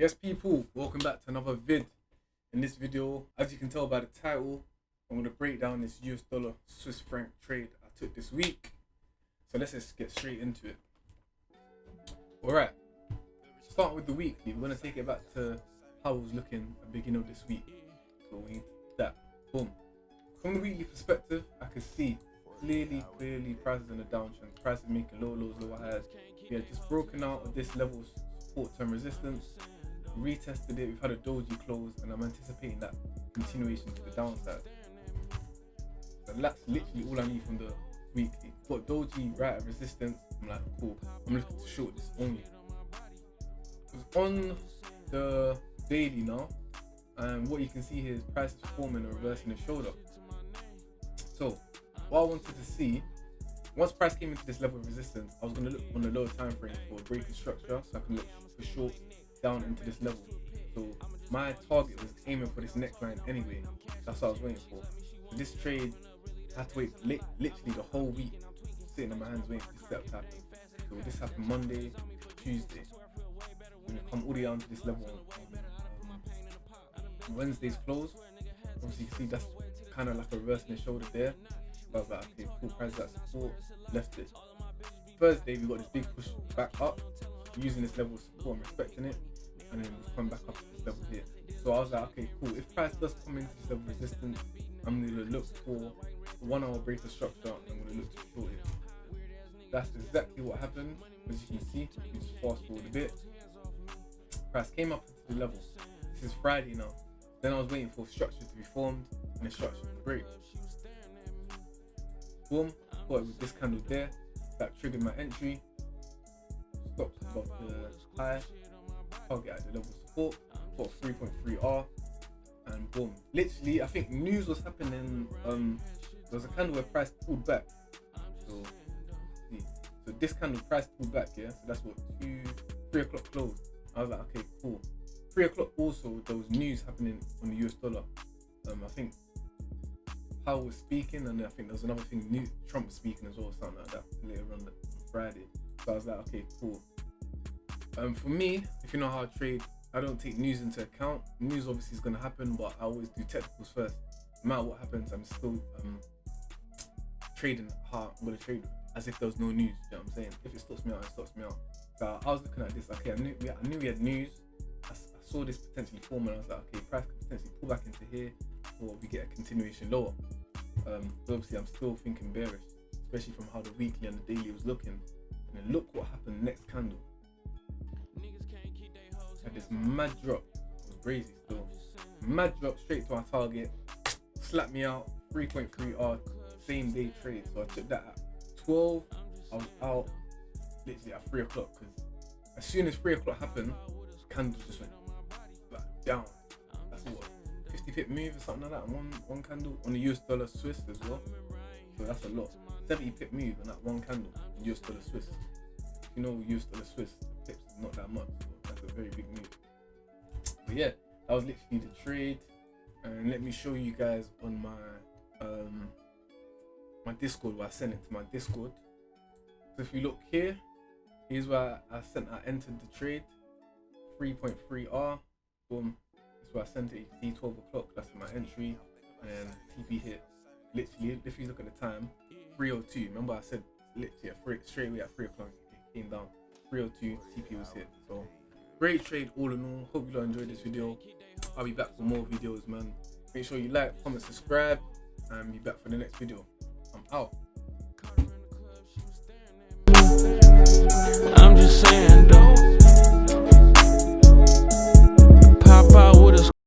Yes people, welcome back to another vid. In this video, as you can tell by the title, I'm going to break down this US dollar Swiss franc trade I took this week. So let's just get straight into it. Alright, start with the weekly. We're going to take it back to how it was looking at the beginning of this week. So we need that. Boom. From the weekly perspective, I can see clearly prices in the downtrend. Prices making low lows, lower highs. Yeah, just broken out of this level of support term resistance. Retested it, we've had a doji close, and I'm anticipating that continuation to the downside. So that's literally all I need from the weekly. Got doji right at resistance. I'm like, cool, I'm looking to short this only. On the daily now, and what you can see here is prices forming and reversing the shoulder. So what I wanted to see, once price came into this level of resistance, I was going to look on the lower time frame for a breaking structure, so I can look for short down into this level. So my target was aiming for this neckline anyway. That's what I was waiting for. So this trade, I had to wait literally the whole week, sitting on my hands waiting for this setup to happen. So this happened Monday, Tuesday. When it come all the way down to this level on Wednesday's close, obviously you can see that's kind of like a reverse in the shoulder there. So I was like, okay, cool, price that support, left it. Thursday we got this big push back up, using this level of support and respecting it, and then we've come back up to this level here. So I was like, okay, cool, if price does come into this level of resistance, I'm going to look for a 1 hour breaker structure, and I'm going to look to short it. That's exactly what happened. As you can see, we just fast forward a bit. Price came up into the level. This is Friday now. Then I was waiting for structure to be formed and the structure to break. Boom, got it with this candle there. That triggered my entry. Stopped above the high. Target at the level of support. Got 3.3R. And boom. Literally, I think news was happening. There was a candle where price pulled back. So, see. So this candle price pulled back, yeah? So that's what, 3 o'clock close. I was like, okay, cool. 3 o'clock also, there was news happening on the US dollar. I think Powell was speaking, and I think there was another thing, Trump was speaking as well, something like that, later on Friday. So I was like, okay, cool. For me, if you know how I trade, I don't take news into account. News obviously is going to happen, but I always do technicals first. No matter what happens, I'm still trading how I'm going to trade as if there was no news. You know what I'm saying? If it stops me out, it stops me out. So I was looking at this, okay, I knew we had news. I saw this potentially forming, and I was like, okay, price could potentially pull back into here, or we get a continuation lower. But obviously I'm still thinking bearish, especially from how the weekly and the daily was looking. And then look what happened next candle. Had this mad drop. It was crazy still. Mad drop straight to our target. Slapped me out. 3.3R same day trade. So I took that at 12. I was out literally at 3 o'clock, because as soon as 3 o'clock happened, candles just went like down. That's what, 50 pip move or something like that, and one candle on the US dollar Swiss as well. So that's a lot. 70 pip move on that one candle in US dollar Swiss. If you know US dollar Swiss, the pips is not that much, so that's a very big move. But yeah, that was literally the trade. And let me show you guys on my my Discord, where I sent it to my Discord. So if you look here, here's where I entered the trade. 3.3R. Boom. That's where I sent it. You see 12 o'clock. That's my entry. And TP hit. Literally, if you look at the time, 3:02. Remember I said literally straight away at 3 o'clock it came down. 3:02 TP was hit. So great trade all in all. Hope you all enjoyed this video. I'll be back for more videos, man. Make sure you like, comment, subscribe, and be back for the next video. I'm out.